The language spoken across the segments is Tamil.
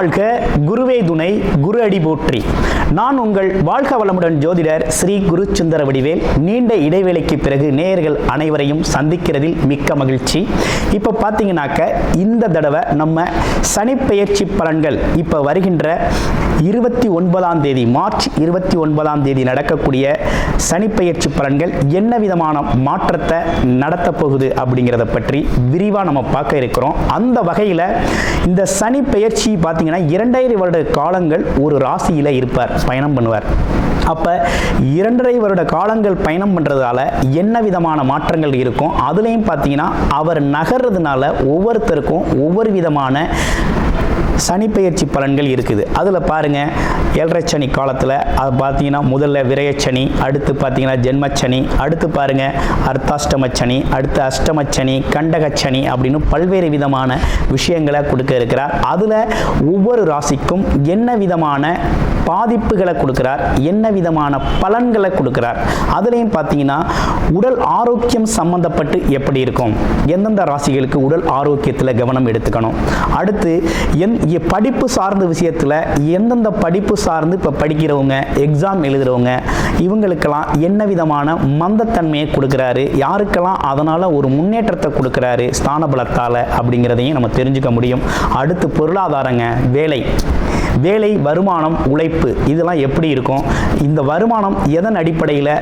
வாழ்க, குருவே துணை, குரு அடி போற்றி. நான் உங்கள் வாழ்க வளமுடன் ஜோதிடர் ஸ்ரீ குரு சுந்தர வடிவேல். நீண்ட இடைவேளைக்கு பிறகு நேயர்கள் அனைவரையும் சந்திக்கிறதில் மிக்க மகிழ்ச்சி. இப்போ பார்த்தீங்கன்னாக்க இந்த தடவை நம்ம சனிப்பெயர்ச்சி பலன்கள் இப்போ வருகின்ற 29ஆம் தேதி மார்ச் 29ஆம் தேதி நடக்கக்கூடிய சனிப்பெயர்ச்சி பலன்கள் என்ன விதமான மாற்றத்தை நடத்த போகுது அப்படிங்கிறத பற்றி விரிவாக நம்ம பார்க்க இருக்கிறோம். அந்த வகையில் இந்த சனி பெயர்ச்சி பார்த்தீங்கன்னா 2.5 வருட காலங்கள் ஒரு ராசியில் இருப்பார், பயணம் பண்ணுவார். அப்போ 2.5 வருட காலங்கள் பயணம் பண்ணுறதால என்ன விதமான மாற்றங்கள் இருக்கும், அதுலேயும் பார்த்தீங்கன்னா அவர் நகர்றதுனால ஒவ்வொருத்தருக்கும் ஒவ்வொரு விதமான சனிப்பெயர்ச்சி பலன்கள் இருக்குது. அதில் பாருங்கள், 7.5 சனி காலத்தில் அது பார்த்தீங்கன்னா முதல்ல விரயச்சனி, அடுத்து பார்த்தீங்கன்னா ஜென்மச்சனி, அடுத்து பாருங்கள் அர்த்தாஷ்டமச்சனி, அடுத்து அஷ்டமச்சனி, கண்டகச்சனி அப்படின்னு பல்வேறு விதமான விஷயங்களை கொடுக்க இருக்கிறார். அதில் ஒவ்வொரு ராசிக்கும் என்ன விதமான பாதிப்புகளை கொடுக்கிறார், என்ன விதமான பலன்களை கொடுக்கிறார். அதுலேயும் பார்த்தீங்கன்னா உடல் ஆரோக்கியம் சம்பந்தப்பட்டு எப்படி இருக்கும், எந்தெந்த ராசிகளுக்கு உடல் ஆரோக்கியத்தில் கவனம் எடுத்துக்கணும், அடுத்து படிப்பு சார்ந்த விஷயத்தில் எந்தெந்த படிப்பு சார்ந்து இப்போ படிக்கிறவங்க, எக்ஸாம் எழுதுறவங்க, இவங்களுக்கெல்லாம் என்ன விதமான மந்தத்தன்மையை கொடுக்குறாரு, யாருக்கெல்லாம் அதனால் ஒரு முன்னேற்றத்தை கொடுக்குறாரு ஸ்தான பலத்தால் அப்படிங்கிறதையும் நம்ம தெரிஞ்சுக்க முடியும். அடுத்து பொருளாதாரங்க, வேலை, வருமானம், உழைப்பு, இதெல்லாம் எப்படி இருக்கும், இந்த வருமானம் எதன் அடிப்படையில்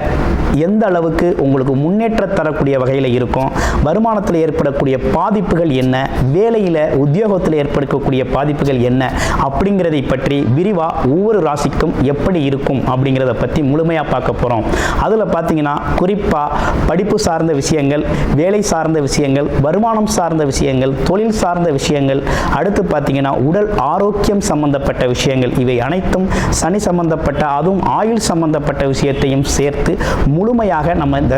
எந்த அளவுக்கு உங்களுக்கு முன்னேற்றம் தரக்கூடிய வகையில் இருக்கும், வருமானத்தில் ஏற்படக்கூடிய பாதிப்புகள் என்ன, வேலையில் உத்தியோகத்தில் ஏற்படக்கூடிய பாதிப்புகள் என்ன அப்படிங்கிறதை பற்றி விரிவாக ஒவ்வொரு ராசிக்கும் எப்படி இருக்கும் அப்படிங்கிறத பற்றி முழுமையாக பார்க்க போகிறோம். அதில் பார்த்தீங்கன்னா குறிப்பாக படிப்பு சார்ந்த விஷயங்கள், வேலை சார்ந்த விஷயங்கள், வருமானம் சார்ந்த விஷயங்கள், தொழில் சார்ந்த விஷயங்கள், அடுத்து பார்த்தீங்கன்னா உடல் ஆரோக்கியம் சம்பந்தப்பட்ட விஷயங்கள், இவை அனைத்தும் சனி சம்பந்தப்பட்ட, அதுவும் ஆயுள் சம்பந்தப்பட்ட விஷயத்தையும் சேர்த்து முழுமையாக நம்ம இந்த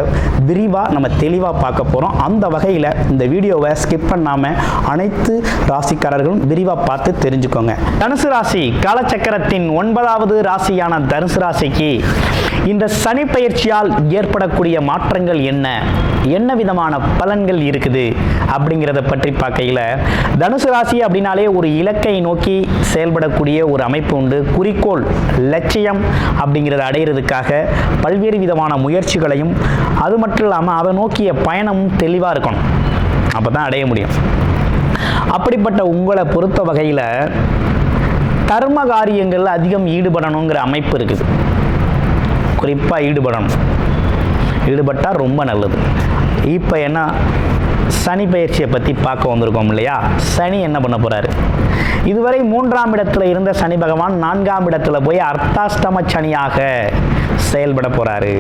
விரிவாக தெளிவாக பார்க்க போகிறோம். அந்த வகையில் இந்த வீடியோவை ஸ்கிப் பண்ணாமல் அனைத்து ராசிக்காரர்களும் விரிவாக பார்த்து தெரிஞ்சுக்கோங்க. தனுசு ராசி காலச்சக்கரத்தின் 9வது ராசியான தனுசு ராசிக்கு இந்த சனி பயிற்சியால் ஏற்படக்கூடிய மாற்றங்கள் என்ன விதமான பலன்கள் இருக்குது அப்படிங்கிறத பற்றி பார்க்கையில், தனுசு ராசி அப்படின்னாலே ஒரு இலக்கை நோக்கி செயல்படக்கூடிய ஒரு அமைப்பு உண்டு. குறிக்கோள், லட்சியம் அப்படிங்கிறத அடையிறதுக்காக பல்வேறு விதமான முயற்சிகளையும், அது மட்டும் இல்லாமல் அதை நோக்கிய பயணமும் தெளிவாக இருக்கணும், அப்போ தான் அடைய முடியும். அப்படிப்பட்ட உங்களை பொறுத்த வகையில் கர்ம காரியங்களில் அதிகம் ஈடுபடணுங்கிற அமைப்பு இருக்குது. குறிப்பாக ஈடுபட்டால் ரொம்ப நல்லது. இப்போ என்ன சனி பயிற்சியை பற்றி பார்க்க வந்திருக்கோம் இல்லையா. சனி என்ன பண்ண போகிறாரு, இதுவரை 3ஆம் இடத்துல இருந்த சனி பகவான் 4ஆம் இடத்துல போய் அர்த்தாஷ்டம சனியாக செயல்பட போகிறாரு.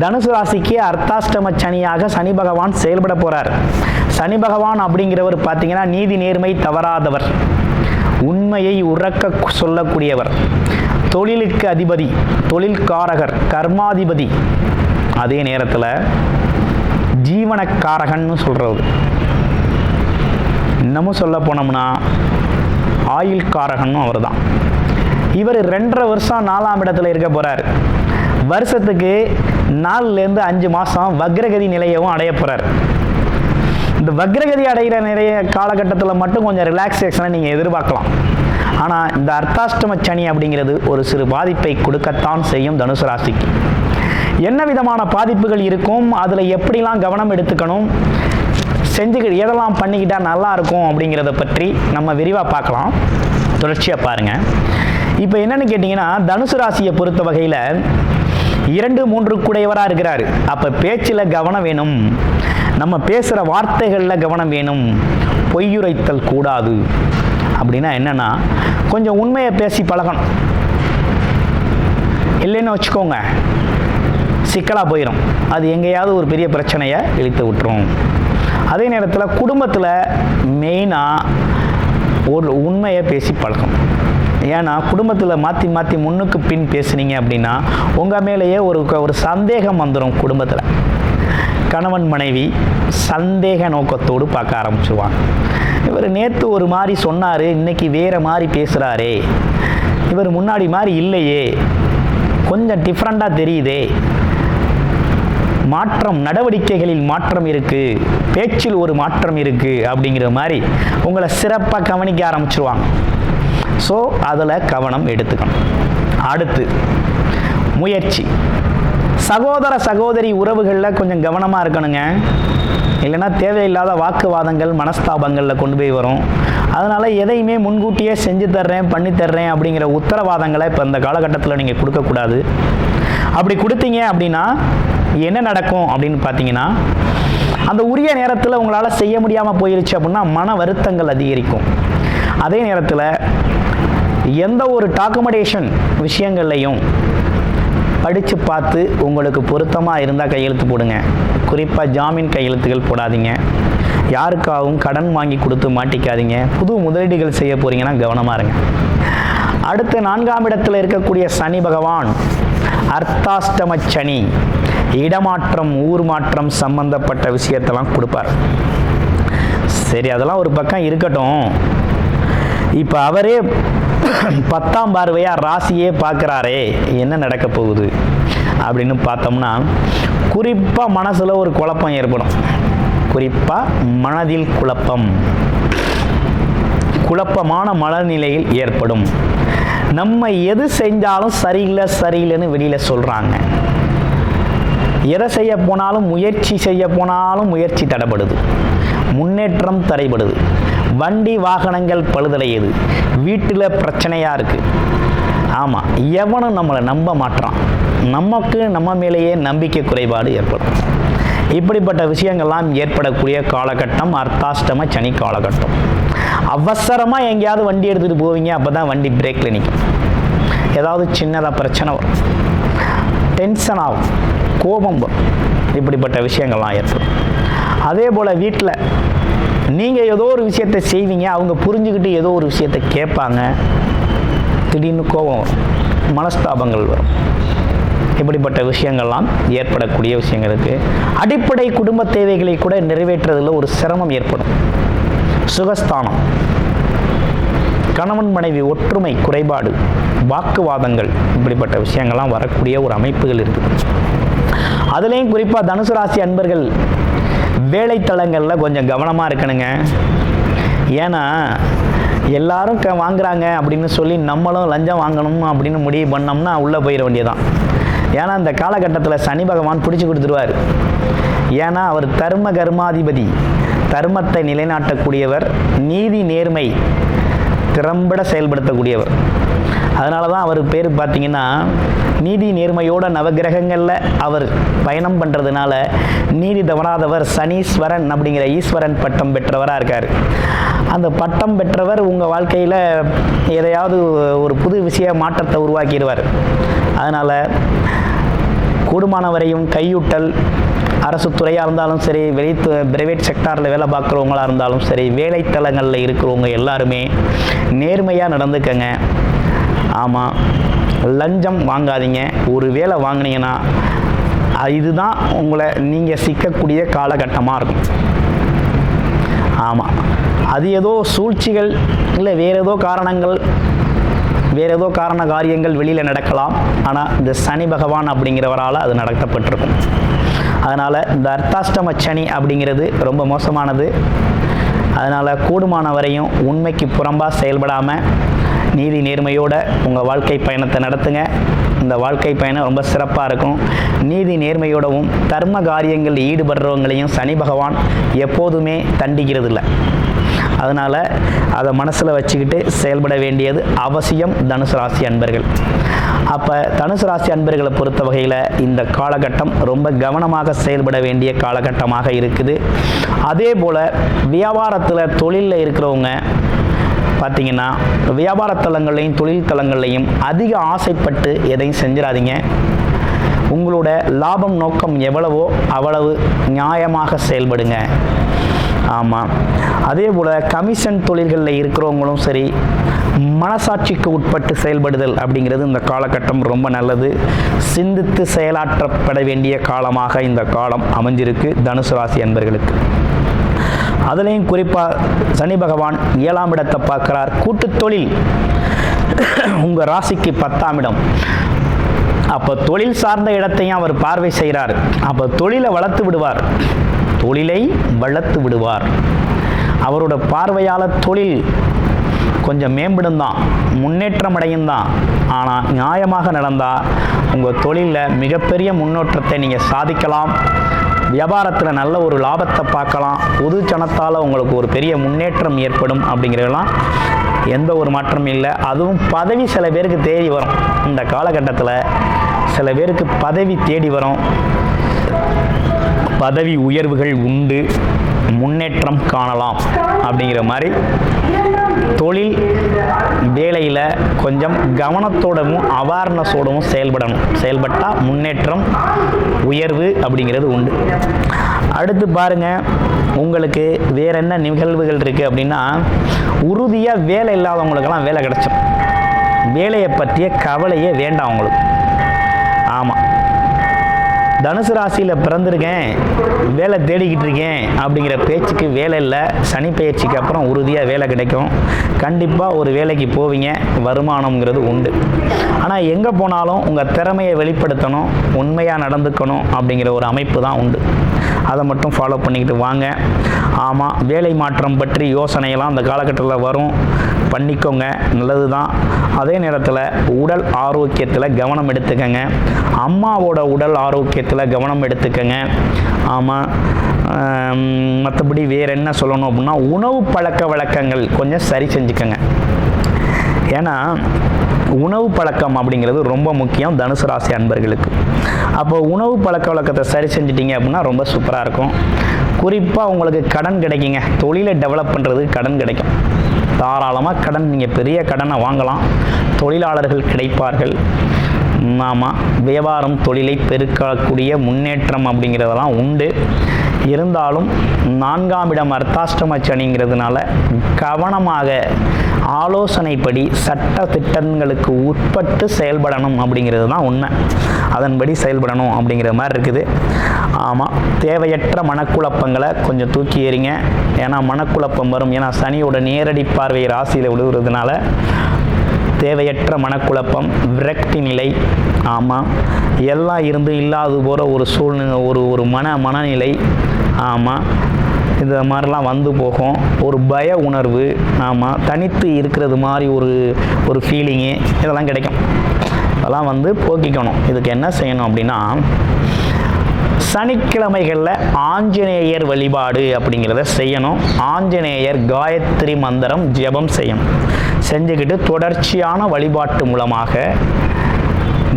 தனுசு ராசிக்கு அர்த்தாஷ்டம சனியாக சனி பகவான் செயல்பட போகிறார். சனி பகவான் அப்படிங்கிறவர் பார்த்தீங்கன்னா நீதி நேர்மை தவறாதவர், உண்மையை உறக்க சொல்லக்கூடியவர், தொழிலுக்கு அதிபதி, தொழில்காரகர், கர்மாதிபதி, அதே நேரத்தில் ஜீவனக்காரகன்னு சொல்கிறது. இன்னமும் சொல்ல போனோம்னா ஆயுள்காரகன்னு அவர் தான். இவர் 2.5 வருஷம் 4ஆம் இடத்துல இருக்க போகிறார். வருஷத்துக்கு 4லேருந்து 5 மாதம் வக்ரகதி நிலையவும் அடைய போகிறார். இந்த வக்ரகதி அடைகிற நிறைய காலகட்டத்தில் மட்டும் கொஞ்சம் ரிலாக்ஸேஷனை நீங்கள் எதிர்பார்க்கலாம். ஆனால் இந்த அர்த்தாஷ்டம சனி அப்படிங்கிறது ஒரு சிறு பாதிப்பை கொடுக்கத்தான் செய்யும் தனுசு ராசிக்கு. என்ன விதமான பாதிப்புகள் இருக்கும், அதில் எப்படிலாம் கவனம் எடுத்துக்கணும், எதெல்லாம் பண்ணிக்கிட்டால் நல்லா இருக்கும் அப்படிங்கிறத பற்றி நம்ம விரிவாக பார்க்கலாம். தொடர்ச்சியாக பாருங்கள். இப்போ என்னென்னு கேட்டிங்கன்னா, தனுசு ராசியை பொறுத்த வகையில் 2, 3 கூடையவராக இருக்கிறாரு. அப்போ பேச்சில் கவனம் வேணும், நம்ம பேசுகிற வார்த்தைகளில் கவனம் வேணும், பொய்யுரைத்தல் கூடாது. அப்படின்னா என்னென்னா கொஞ்சம் உண்மையை பேசி பழகணும். இல்லைன்னு வச்சுக்கோங்க, சிக்கலாக போயிடும், அது எங்கேயாவது ஒரு பெரிய பிரச்சனையை இழுத்து விட்டுரும். அதே நேரத்தில் குடும்பத்தில் மெயினாக ஒரு உண்மையை பேசி பழகும். ஏன்னா குடும்பத்தில் மாற்றி முன்னுக்கு பின் பேசுனீங்க அப்படின்னா உங்கள் மேலேயே ஒரு சந்தேகம் வந்துடும். குடும்பத்தில் கணவன் மனைவி சந்தேக நோக்கத்தோடு பார்க்க ஆரம்பிச்சுவாங்க. இவர் நேற்று ஒரு மாதிரி சொன்னார், இன்னைக்கு வேறு மாதிரி பேசுகிறாரே, இவர் முன்னாடி மாதிரி இல்லையே, கொஞ்சம் டிஃப்ரெண்ட்டாக தெரியுதே, மாற்றம், நடவடிக்கைகளில் மாற்றம் இருக்குது, பேச்சில் ஒரு மாற்றம் இருக்குது அப்படிங்கிற மாதிரி உங்களை சிறப்பாக கவனிக்க ஆரம்பிச்சிருவாங்க. ஸோ அதில் கவனம் எடுத்துக்கணும். அடுத்து முயற்சி. சகோதர சகோதரி உறவுகளில் கொஞ்சம் கவனமாக இருக்கணுங்க. இல்லைன்னா தேவையில்லாத வாக்குவாதங்கள் மனஸ்தாபங்களில் கொண்டு போய் வரும். அதனால் எதையுமே முன்கூட்டியே செஞ்சு தர்றேன் பண்ணி தர்றேன் அப்படிங்கிற உத்தரவாதங்களை இப்போ இந்த காலகட்டத்தில் நீங்கள் கொடுக்கக்கூடாது. அப்படி கொடுத்தீங்க அப்படின்னா என்ன நடக்கும் அப்படின்னு பார்த்தீங்கன்னா, அந்த உரிய நேரத்தில் உங்களால் செய்ய முடியாமல் போயிருச்சு அப்படின்னா மன வருத்தங்கள் அதிகரிக்கும். அதே நேரத்தில் எந்த ஒரு டாக்குமெண்டேஷன் விஷயங்கள்லையும் படித்து பார்த்து உங்களுக்கு பொருத்தமாக இருந்தால் கையெழுத்து போடுங்க. குறிப்பாக ஜாமீன் கையெழுத்துகள் போடாதீங்க. யாருக்காகவும் கடன் வாங்கி கொடுத்து மாட்டிக்காதீங்க. புது முதலீடுகள் செய்ய போகிறீங்கன்னா கவனமாக இருங்க. அடுத்து 4ஆம் இடத்தில் இருக்கக்கூடிய சனி பகவான் அர்த்தாஷ்டம சனி, இடமாற்றம் ஊர் மாற்றம் சம்பந்தப்பட்ட விஷயத்தெல்லாம் கொடுப்பார். சரி, அதெல்லாம் ஒரு பக்கம் இருக்கட்டும். இப்போ அவரே 10ஆம் பார்வையாக ராசியே பார்க்குறாரே, என்ன நடக்க போகுது அப்படின்னு பார்த்தோம்னா, குறிப்பாக மனசில் ஒரு குழப்பம் ஏற்படும். குறிப்பாக மனதில் குழப்பமான மனநிலையில் ஏற்படும். நம்ம எது செஞ்சாலும் சரியில்லைன்னு வெளியில் சொல்கிறாங்க. எதை செய்ய போனாலும் முயற்சி செய்ய போனாலும் முயற்சி தடைபடுது, முன்னேற்றம் தடைபடுது, வண்டி வாகனங்கள் பழுதடையுது, வீட்டில் பிரச்சனையாக இருக்குது. ஆமாம், எவனும் நம்மளை நம்ப மாட்டான். நமக்கு நம்ம மேலேயே நம்பிக்கை குறைபாடு ஏற்படும். இப்படிப்பட்ட விஷயங்கள்லாம் ஏற்படக்கூடிய காலகட்டம் அர்த்தாஷ்டம சனி காலகட்டம். அவசரமாக எங்கேயாவது வண்டி எடுத்துகிட்டு போவீங்க, அப்போ தான் வண்டி பிரேக்கில் நிற்கும். ஏதாவது சின்னதாக பிரச்சனை வரும், டென்ஷன் ஆகும், கோபம் வரும். இப்படிப்பட்ட விஷயங்கள்லாம் ஏற்படும். அதே போல் வீட்டில் நீங்கள் ஏதோ ஒரு விஷயத்தை செய்வீங்க, அவங்க புரிஞ்சுக்கிட்டு ஏதோ ஒரு விஷயத்தை கேட்பாங்க, திடீர்னு கோபம் வரும், மனஸ்தாபங்கள் வரும். இப்படிப்பட்ட விஷயங்கள்லாம் ஏற்படக்கூடிய விஷயங்களுக்கு அடிப்படை குடும்ப தேவைகளை கூட நிறைவேற்றுறதில் ஒரு சிரமம் ஏற்படும். சுகஸ்தானம், கணவன் மனைவி ஒற்றுமை குறைபாடு, வாக்குவாதங்கள், இப்படிப்பட்ட விஷயங்கள்லாம் வரக்கூடிய ஒரு அமைப்புகள் இருக்குது. அதுலேயும் குறிப்பாக தனுசு ராசி அன்பர்கள் வேலைத்தலங்களில் கொஞ்சம் கவனமாக இருக்கணுங்க. ஏன்னா எல்லாரும் வாங்குறாங்க அப்படின்னு சொல்லி நம்மளும் லஞ்சம் வாங்கணும் அப்படின்னு முடிவு பண்ணோம்னா உள்ளே போயிட வேண்டியதான். ஏன்னா இந்த காலகட்டத்தில் சனி பகவான் பிடிச்சி கொடுத்துருவார். ஏன்னா அவர் தர்ம கர்மாதிபதி, தர்மத்தை நிலைநாட்டக்கூடியவர், நீதி நேர்மை திறம்பட செயல்படுத்தக்கூடியவர். அதனால தான் அவர் பேர் பார்த்தீங்கன்னா, நீதி நேர்மையோட நவகிரகங்களில் அவர் பயணம் பண்ணுறதுனால நீதி தவறாதவர் சனீஸ்வரன் அப்படிங்கிற ஈஸ்வரன் பட்டம் பெற்றவராக இருக்கார். அந்த பட்டம் பெற்றவர் உங்கள் வாழ்க்கையில் எதையாவது ஒரு புது விஷய மாற்றத்தை உருவாக்கிடுவார். அதனால் கூடுமான வரையும் கையூட்டல், அரசு துறையாக இருந்தாலும் சரி, பிரைவேட் செக்டாரில் வேலை பார்க்குறவங்களாக இருந்தாலும் சரி, வேலைத்தலங்களில் இருக்கிறவங்க எல்லாருமே நேர்மையாக நடந்துக்கங்க. ஆமாம், லஞ்சம் வாங்காதீங்க. ஒரு வேலை வாங்கினீங்கன்னா இதுதான் உங்களை நீங்கள் சிக்கக்கூடிய காலகட்டமாக இருக்கும். ஆமாம், அது ஏதோ சூழ்ச்சிகள் இல்லை வேறு ஏதோ காரணங்கள், வேறு ஏதோ காரண காரியங்கள் வெளியில் நடக்கலாம். ஆனால் இந்த சனி பகவான் அப்படிங்கிறவரால் அது நடத்தப்பட்டிருக்கும். அதனால் இந்த அர்த்தாஷ்டம சனி அப்படிங்கிறது ரொம்ப மோசமானது. அதனால் கூடுமான வரையும் உண்மைக்கு புறம்பாக செயல்படாமல் நீதி நேர்மையோடு உங்கள் வாழ்க்கை பயணத்தை நடத்துங்க. இந்த வாழ்க்கை பயணம் ரொம்ப சிறப்பாக இருக்கும். நீதி நேர்மையோடவும் தர்ம காரியங்களில் ஈடுபடுறவங்களையும் சனி பகவான் எப்போதுமே தண்டிக்கிறது இல்லை. அதனால் அதை மனசில் வச்சுக்கிட்டு செயல்பட வேண்டியது அவசியம் தனுசு ராசி அன்பர்கள். அப்போ தனுசு ராசி அன்பர்களை பொறுத்த வகையில் இந்த காலகட்டம் ரொம்ப கவனமாக செயல்பட வேண்டிய காலகட்டமாக இருக்குது. அதே போல் வியாபாரத்தில் தொழிலில் இருக்கிறவங்க பார்த்தீங்கன்னா, வியாபார தலங்கள்லையும் தொழில் தலங்கள்லையும் அதிக ஆசைப்பட்டு எதையும் செஞ்சிடாதீங்க. உங்களோட லாபம் நோக்கம் எவ்வளவோ அவ்வளவு நியாயமாக செயல்படுங்க. ஆமாம், அதே போல் கமிஷன் தொழில்களில் இருக்கிறவங்களும் சரி, மனசாட்சிக்கு உட்பட்டு செயல்படுதல் அப்படிங்கிறது இந்த காலகட்டம் ரொம்ப நல்லது. சிந்தித்து செயலாற்றப்பட வேண்டிய காலமாக இந்த காலம் அமைஞ்சிருக்கு தனுசு ராசி அன்பர்களுக்கு. அதுலேயும் குறிப்பாக சனி பகவான் 7ஆம் இடத்தை பார்க்குறார். கூட்டு தொழில் உங்கள் ராசிக்கு 10ஆம் இடம். அப்போ தொழில் சார்ந்த இடத்தையும் அவர் பார்வை செய்கிறார். அப்போ தொழிலை வளர்த்து விடுவார், தொழிலை வளர்த்து விடுவார். அவரோட பார்வையால் தொழில் கொஞ்சம் மேம்படும் தான், முன்னேற்றம் அடையும் தான். ஆனால் நியாயமாக நடந்தால் உங்கள் தொழிலில் மிகப்பெரிய முன்னேற்றத்தை நீங்கள் சாதிக்கலாம். வியாபாரத்தில் நல்ல ஒரு லாபத்தை பார்க்கலாம். பொது ஜனத்தால் உங்களுக்கு ஒரு பெரிய முன்னேற்றம் ஏற்படும். அப்படிங்கிறதெல்லாம் எந்த ஒரு மாற்றமும் இல்லை. அதுவும் பதவி சில பேருக்கு தேடி வரும். இந்த காலகட்டத்தில் சில பேருக்கு பதவி தேடி வரும். பதவி உயர்வுகள் உண்டு, முன்னேற்றம் காணலாம். அப்படிங்கிற மாதிரி தொழில் வேலையில் கொஞ்சம் கவனத்தோடவும் அவேர்னஸோடவும் செயல்பட்டால் முன்னேற்றம் உயர்வு அப்படிங்கிறது உண்டு. அடுத்து பாருங்கள், உங்களுக்கு வேற என்ன நிகழ்வுகள் இருக்குது அப்படின்னா, உறுதியாக வேலை இல்லாதவங்களுக்கெல்லாம் வேலை கிடைச்சிடும். வேலையை பற்றிய கவலையே வேண்டாம் உங்களுக்கு. ஆமாம், தனுசு ராசியில் பிறந்திருக்கேன், வேலை தேடிக்கிட்டு இருக்கேன் அப்படிங்கிற பேச்சுக்கு வேலை இல்லை. சனி பயிற்சிக்கு அப்புறம் உறுதியாக வேலை கிடைக்கும். கண்டிப்பாக ஒரு வேலைக்கு போவீங்க, வருமானம்ங்கிறது உண்டு. ஆனால் எங்கே போனாலும் உங்கள் திறமையை வெளிப்படுத்தணும், உண்மையாக நடந்துக்கணும் அப்படிங்கிற ஒரு அமைப்பு தான் உண்டு. அதை மட்டும் ஃபாலோ பண்ணிக்கிட்டு வாங்க. ஆமாம், வேலை மாற்றம் பற்றி யோசனையெல்லாம் அந்த காலகட்டத்தில் வரும், பண்ணிக்கோங்க, நல்லது தான். அதே நேரத்தில் உடல் ஆரோக்கியத்தில் கவனம் எடுத்துக்கங்க. அம்மாவோட உடல் ஆரோக்கியத்தில் கவனம் எடுத்துக்கங்க. ஆமாம், மற்றபடி வேறு என்ன சொல்லணும் அப்படின்னா, உணவு பழக்க வழக்கங்கள் கொஞ்சம் சரி செஞ்சுக்கங்க. ஏன்னா உணவு பழக்கம் அப்படிங்கிறது ரொம்ப முக்கியம் தனுசு ராசி அன்பர்களுக்கு. அப்போ உணவு பழக்க வழக்கத்தை சரி செஞ்சிட்டிங்க அப்படின்னா ரொம்ப சூப்பராக இருக்கும். குறிப்பாக உங்களுக்கு கடன் கிடைக்குங்க. தொழிலை டெவலப் பண்ணுறதுக்கு கடன் கிடைக்கும். தாராளமாக கடன், நீங்கள் பெரிய கடனை வாங்கலாம். தொழிலாளர்கள் கிடைப்பார்கள். ஆமாம், வியாபாரம் தொழிலை பெருக்கக்கூடிய முன்னேற்றம் அப்படிங்கிறதெல்லாம் உண்டு. இருந்தாலும் 4ஆம் இடம் அர்த்தாஷ்டம சனிங்கிறதுனால கவனமாக ஆலோசனைப்படி சட்ட திட்டங்களுக்கு உட்பட்டு செயல்படணும் அப்படிங்கிறது தான் உண்மை. அதன்படி செயல்படணும் அப்படிங்கிற மாதிரி இருக்குது. ஆமாம், தேவையற்ற மனக்குழப்பங்களை கொஞ்சம் தூக்கி எறிங்க. ஏன்னா மனக்குழப்பம் வரும். ஏன்னா சனியோட நேரடி பார்வை ராசியில் விழுகிறதுனால தேவையற்ற மனக்குழப்பம், விரக்தி நிலை, ஆமாம், எல்லாம் இருந்து இல்லாது போகிற ஒரு சூழ்நிலை, ஒரு மனநிலை, ஆமாம், இந்த மாதிரிலாம் வந்து போகும். ஒரு பய உணர்வு, ஆமாம், தனித்து இருக்கிறது மாதிரி ஒரு ஃபீலிங்கு, இதெல்லாம் கிடைக்கும். அதெல்லாம் வந்து போக்கிக்கணும். இதுக்கு என்ன செய்யணும் அப்படின்னா, சனிக்கிழமைகளில் ஆஞ்சநேயர் வழிபாடு அப்படிங்கிறத செய்யணும். ஆஞ்சநேயர் காயத்ரி மந்திரம் ஜெபம் செய்யணும். செஞ்சுக்கிட்டு தொடர்ச்சியான வழிபாட்டு மூலமாக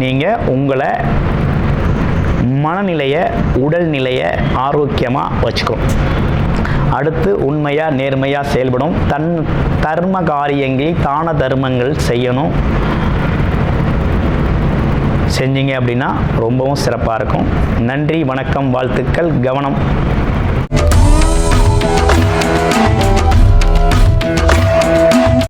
நீங்கள் உங்களை மனநிலையை, உடல்நிலையை ஆரோக்கியமாக வச்சுக்கணும். அடுத்து உண்மையாக நேர்மையாக செயல்படும். தர்ம காரியங்களில் தான தர்மங்கள் செய்யணும். செஞ்சீங்க அப்படின்னா ரொம்பவும் சிறப்பாக இருக்கும். நன்றி, வணக்கம், வாழ்த்துக்கள், கவனம்.